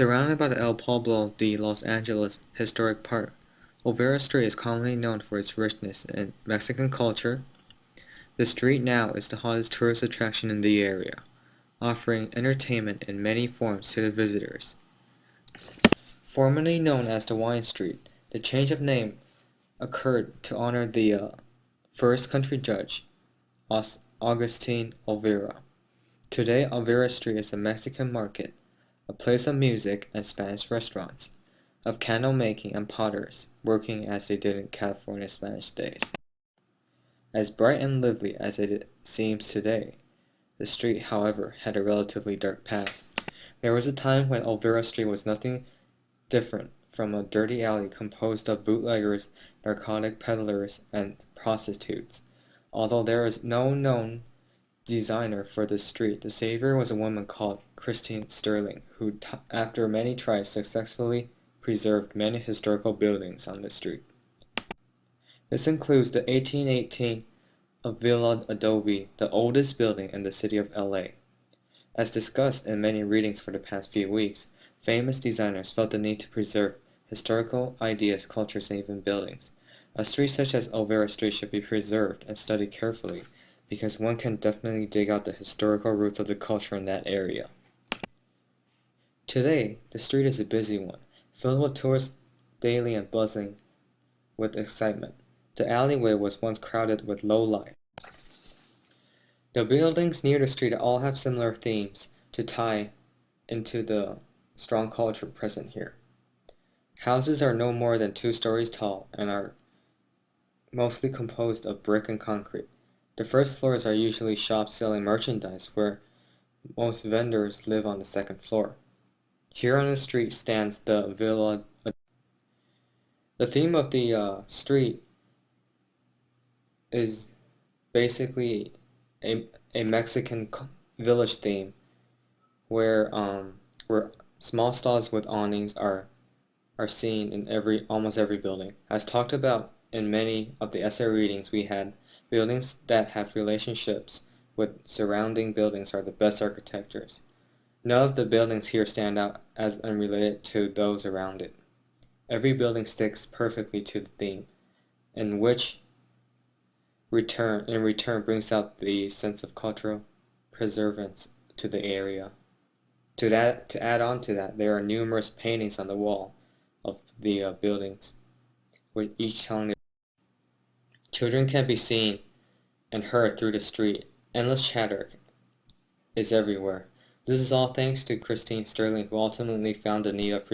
Surrounded by the El Pueblo de Los Angeles Historic Park, Olvera Street is commonly known for its richness in Mexican culture. The street now is the hottest tourist attraction in the area, offering entertainment in many forms to the visitors. Formerly known as the Wine Street, the change of name occurred to honor the first country judge, Augustine Olvera. Today, Olvera Street is a Mexican market, a place of music and Spanish restaurants, of candle making and potters, working as they did in California Spanish days. As bright and lively as it seems today, the street, however, had a relatively dark past. There was a time when Olvera Street was nothing different from a dirty alley composed of bootleggers, narcotic peddlers, and prostitutes. Although there is no known designer for this street, the savior was a woman called Christine Sterling, who, after many tries, successfully preserved many historical buildings on the street. This includes the 1818 Villa Adobe, the oldest building in the city of LA. As discussed in many readings for the past few weeks, famous designers felt the need to preserve historical ideas, cultures, and even buildings. A street such as Olvera Street should be preserved and studied carefully, because one can definitely dig out the historical roots of the culture in that area. Today, the street is a busy one, filled with tourists daily and buzzing with excitement. The alleyway was once crowded with lowlife. The buildings near the street all have similar themes to tie into the strong culture present here. Houses are no more than 2 stories tall and are mostly composed of brick and concrete. The first floors are usually shops selling merchandise, where most vendors live on the second floor. Here on the street stands the Villa. The theme of the street is basically a Mexican village theme, where small stalls with awnings are seen in almost every building. As talked about in many of the essay readings we had, buildings that have relationships with surrounding buildings are the best architectures. None of the buildings here stand out as unrelated to those around it. Every building sticks perfectly to the theme, in return brings out the sense of cultural preservance to the area. To add on to that, there are numerous paintings on the wall of the buildings, with each telling their children can be seen and heard through the street. Endless chatter is everywhere. This is all thanks to Christine Sterling, who ultimately found the need of